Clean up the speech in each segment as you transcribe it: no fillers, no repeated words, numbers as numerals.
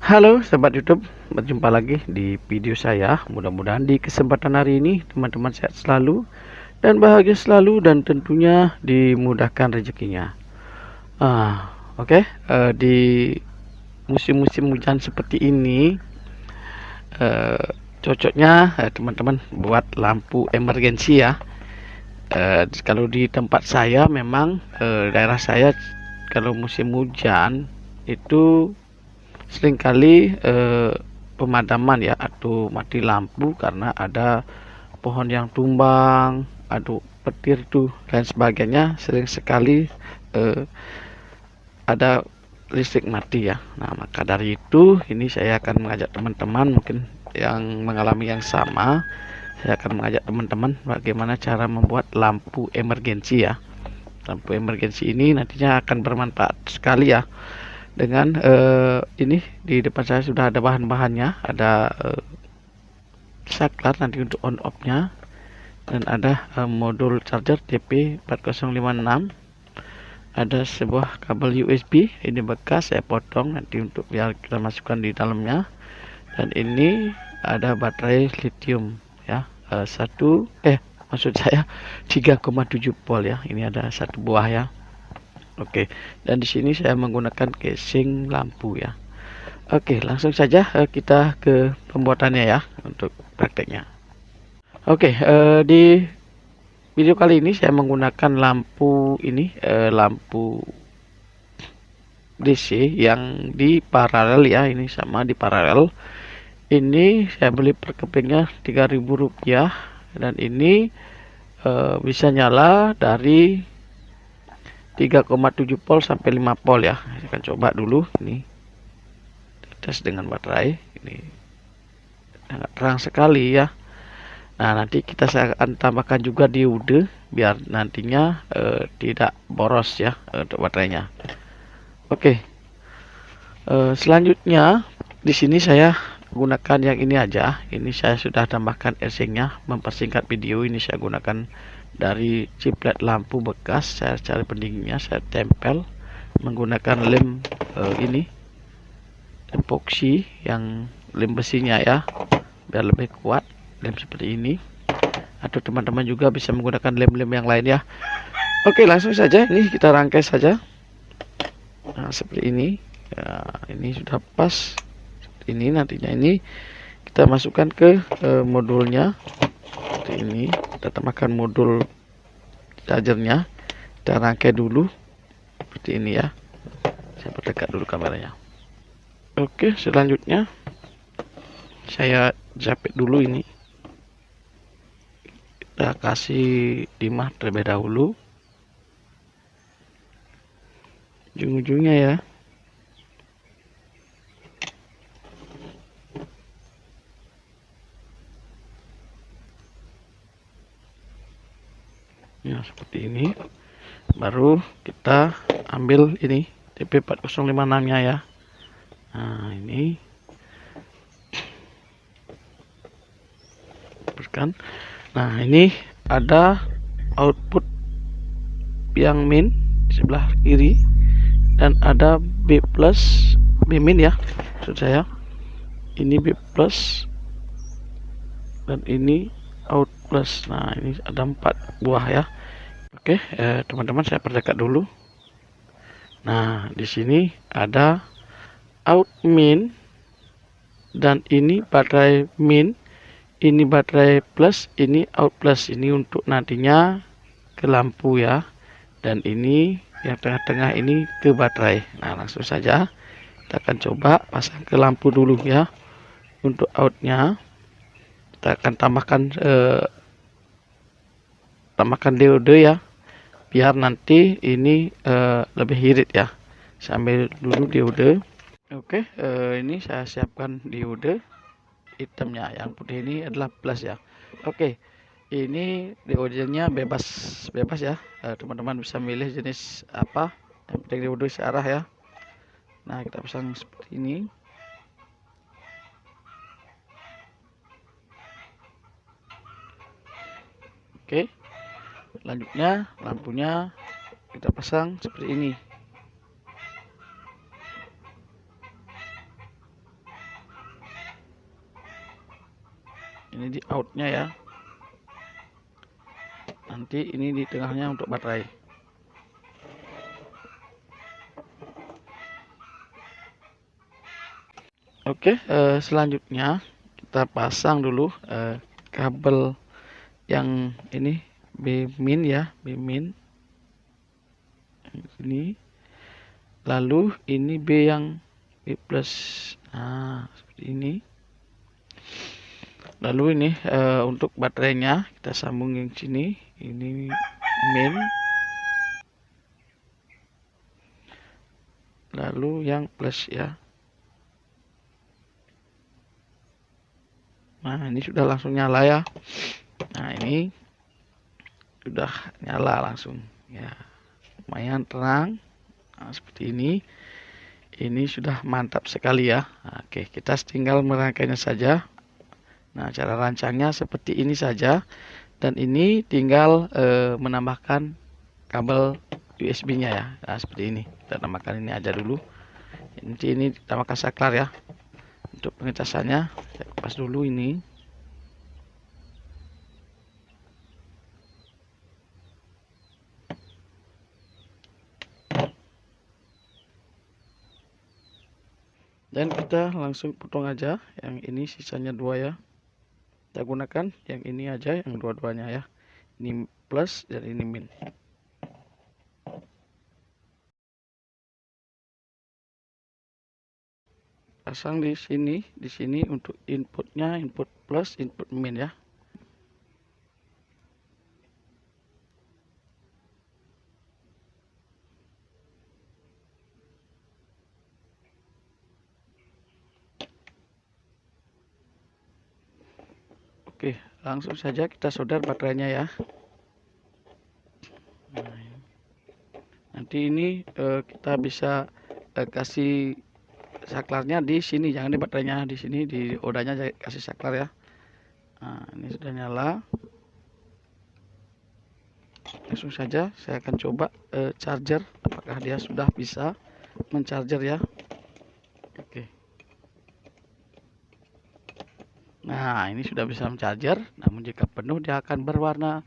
Halo sobat YouTube, berjumpa lagi di video saya. Mudah-mudahan di kesempatan hari ini teman-teman sehat selalu dan bahagia selalu dan tentunya dimudahkan rezekinya. Oke. Di musim-musim hujan seperti ini, eh, cocoknya teman-teman buat lampu emergensi ya. Kalau di tempat saya memang daerah saya kalau musim hujan itu seringkali pemadaman ya atau mati lampu karena ada pohon yang tumbang, ada petir tuh dan sebagainya. Sering sekali eh, ada listrik mati ya. Nah, maka dari itu ini saya akan mengajak teman-teman mungkin yang mengalami yang sama. Saya akan mengajak teman-teman bagaimana cara membuat lampu emergensi ya. Lampu emergensi ini nantinya akan bermanfaat sekali ya. Dengan ini di depan saya sudah ada bahan-bahannya, ada saklar nanti untuk on off-nya, dan ada modul charger TP4056, ada sebuah kabel USB ini bekas saya potong nanti untuk biar kita masukkan di dalamnya, dan ini ada baterai lithium ya, maksud saya 3,7 volt ya, ini ada satu buah ya. Oke, dan di sini saya menggunakan casing lampu ya. Oke, langsung saja kita ke pembuatannya ya untuk prakteknya. Oke, di video kali ini saya menggunakan lampu ini, lampu DC yang di paralel ya, ini sama di paralel. Ini saya beli per kepingnya Rp3.000 dan ini bisa nyala dari 3,7 volt sampai 5 volt ya. Saya akan coba dulu ini. Tes dengan baterai ini sangat terang sekali ya. Nah, nanti kita akan tambahkan juga diode biar nantinya tidak boros ya untuk baterainya. Oke. Selanjutnya di sini saya gunakan yang ini aja. Ini saya sudah tambahkan earthingnya. Mempersingkat video ini saya gunakan dari ciplet lampu bekas. Saya cari pendinginnya, saya tempel menggunakan lem ini epoxy yang lem besinya ya, biar lebih kuat. Lem seperti ini, atau teman-teman juga bisa menggunakan lem-lem yang lain ya. Oke, langsung saja ini kita rangkai saja. Nah, seperti ini ya, ini sudah pas. Ini nantinya ini kita masukkan ke modulnya seperti ini. Kita tambahkan modul chargernya, kita rangkai dulu seperti ini ya. Saya perdekat dulu kameranya. Oke, selanjutnya saya japit dulu ini. Kita kasih timah terlebih dahulu ujung-ujungnya ya. Ya, seperti ini. Baru kita ambil ini TP4056 nya ya. Nah, ini berikan. Nah, ini ada output yang min di sebelah kiri dan ada B plus, B min ya maksud saya. Ini B plus dan ini out plus. Nah, ini ada 4 buah ya. Oke, teman-teman saya perdekat dulu. Nah, di sini ada out min dan ini baterai min, ini baterai plus, ini out plus. Ini untuk nantinya ke lampu ya, dan ini yang tengah-tengah ini ke baterai. Nah, langsung saja kita akan coba pasang ke lampu dulu ya. Untuk outnya kita akan tambahkan diode ya, biar nanti ini lebih irit ya. Sambil dulu diode. Oke, ini saya siapkan diode hitamnya, yang putih ini adalah plus ya. Oke, ini diodenya bebas ya. Teman-teman bisa milih jenis apa, yang penting diode searah ya. Nah, kita pasang seperti ini. Oke, selanjutnya lampunya kita pasang seperti ini. Ini di outnya ya. Nanti ini di tengahnya untuk baterai. Oke, selanjutnya kita pasang dulu kabel yang ini B-min ya, B-min ini. Lalu ini B yang B plus. Nah, seperti ini. Lalu ini untuk baterainya kita sambungin sini. Ini min. Lalu yang plus ya. Nah, ini sudah langsung nyala ya. Nah, ini sudah nyala langsung ya. Lumayan terang. Nah, seperti ini. Ini sudah mantap sekali ya. Nah, oke, kita tinggal merangkainya saja. Nah, cara rancangnya seperti ini saja. Dan ini tinggal menambahkan kabel USB-nya ya. Nah, seperti ini. Kita tambahkan ini aja dulu. Ini tambahkan saklar ya. Untuk pengecasannya, saya kupas dulu ini. Dan kita langsung potong aja. Yang ini sisanya 2 ya. Kita gunakan yang ini aja, yang dua-duanya ya. Ini plus dan ini min. Pasang di sini untuk inputnya, input plus, input min ya. Oke, langsung saja kita solder baterainya ya. Nah, nanti ini kita bisa kasih saklarnya di sini, jangan di baterainya, di sini di odanya kasih saklar ya. Nah, ini sudah nyala. Langsung saja saya akan coba charger, apakah dia sudah bisa mencharger ya. Oke. Nah, ini sudah bisa mencharger, namun jika penuh dia akan berwarna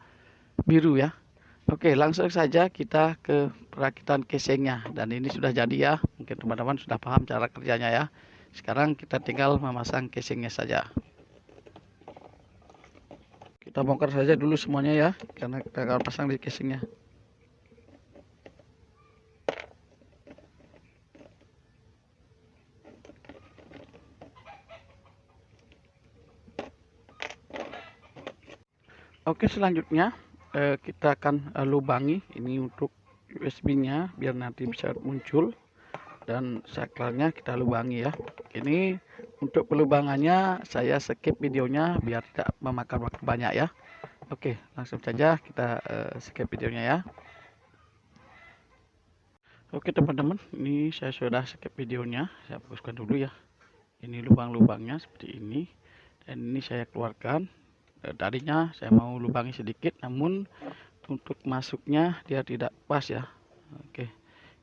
biru ya. Oke, langsung saja kita ke perakitan casingnya. Dan ini sudah jadi ya. Mungkin teman-teman sudah paham cara kerjanya ya. Sekarang kita tinggal memasang casingnya saja. Kita bongkar saja dulu semuanya ya, karena kita akan pasang di casingnya. Oke, selanjutnya kita akan lubangi ini untuk USB-nya biar nanti bisa muncul, dan saklarnya kita lubangi ya. Ini untuk pelubangannya saya skip videonya biar tidak memakan waktu banyak ya. Oke, langsung saja kita skip videonya ya. Oke teman-teman, ini saya sudah skip videonya. Saya fokuskan dulu ya. Ini lubang-lubangnya seperti ini, dan ini saya keluarkan. Tadinya saya mau lubangi sedikit, namun untuk masuknya dia tidak pas ya. Oke,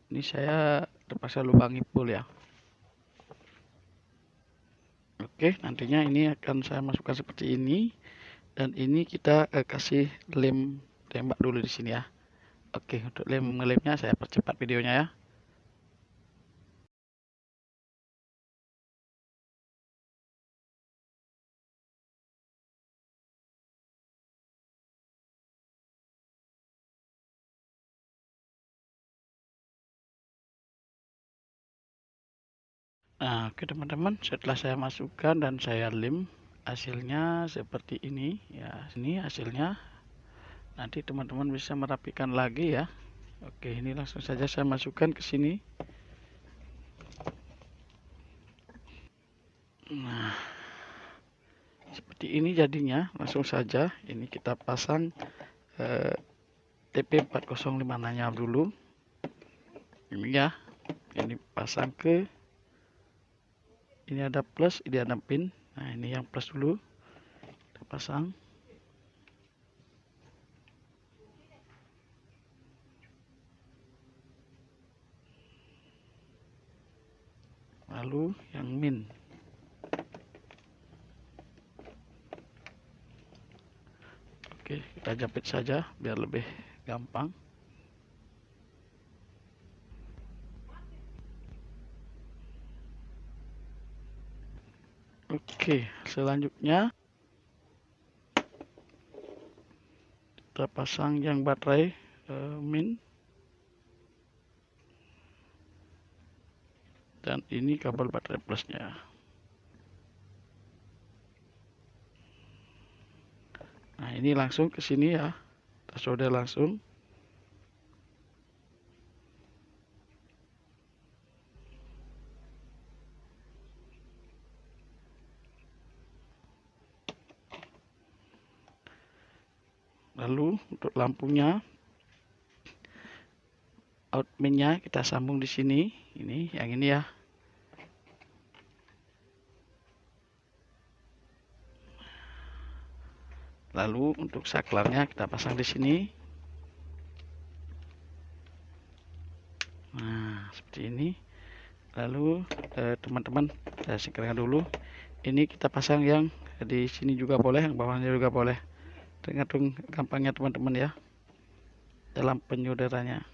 ini saya terpaksa lubangi full ya. Oke, nantinya ini akan saya masukkan seperti ini, dan ini kita kasih lem tembak dulu di sini ya. Oke, untuk ngelemnya saya percepat videonya ya. Nah, oke teman-teman, setelah saya masukkan dan saya lem, hasilnya seperti ini ya. Ini hasilnya. Nanti teman-teman bisa merapikan lagi ya. Oke, ini langsung saja saya masukkan ke sini. Nah, seperti ini jadinya. Langsung saja ini kita pasang TP405 nya dulu. Ini ya. Ini pasang ke, ini ada plus, ini ada pin. Nah, ini yang plus dulu kita pasang. Lalu yang min. Oke, kita jepit saja biar lebih gampang. Oke, selanjutnya kita pasang yang baterai min, dan ini kabel baterai plusnya. Nah, ini langsung ke sini ya, kita solder langsung. Lalu untuk lampunya, outminnya kita sambung di sini. Ini yang ini ya. Lalu untuk saklarnya kita pasang di sini. Nah, seperti ini. Lalu teman-teman, saya singkirkan dulu. Ini kita pasang yang di sini juga boleh, yang bawahnya juga boleh. Tergantung gampangnya teman-teman ya dalam penyolderannya.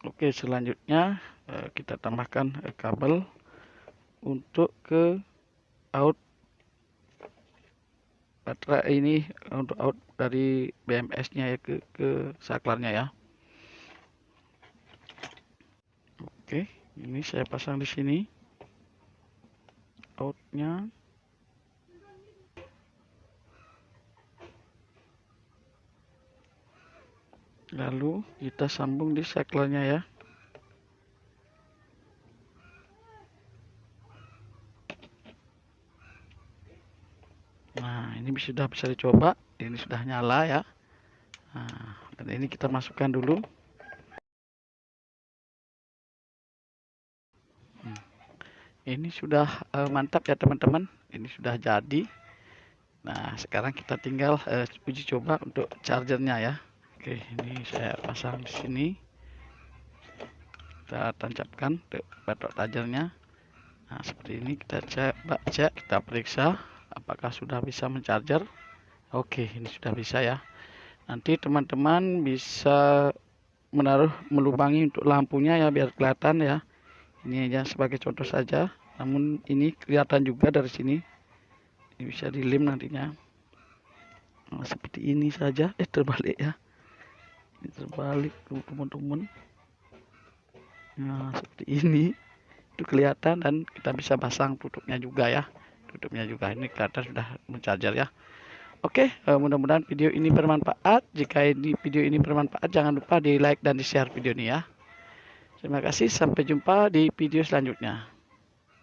Oke, selanjutnya kita tambahkan kabel untuk ke out baterai ini, untuk out dari BMS-nya ya ke saklarnya ya. Oke, ini saya pasang di sini outnya. Lalu kita sambung di saklarnya ya. Nah, ini sudah bisa dicoba. Ini sudah nyala ya. Nah, dan ini kita masukkan dulu. Ini sudah mantap ya teman-teman. Ini sudah jadi. Nah, sekarang kita tinggal uji coba untuk chargernya ya. Oke, ini saya pasang di sini. Kita tancapkan ke batok chargernya. Nah, seperti ini kita cek, kita periksa apakah sudah bisa mencharger. Oke, ini sudah bisa ya. Nanti teman-teman bisa melubangi untuk lampunya ya, biar kelihatan ya. Ini aja sebagai contoh saja, namun ini kelihatan juga dari sini. Ini bisa dilem nantinya. Nah, seperti ini saja. Terbalik ya. Ini terbalik teman-teman. Nah, seperti ini. Itu kelihatan, dan kita bisa pasang tutupnya juga ya. Tutupnya juga ini kelihatan sudah mencharger ya. Oke, mudah-mudahan video ini bermanfaat. Jika video ini bermanfaat, jangan lupa di like dan di share video ini ya. Terima kasih, sampai jumpa di video selanjutnya.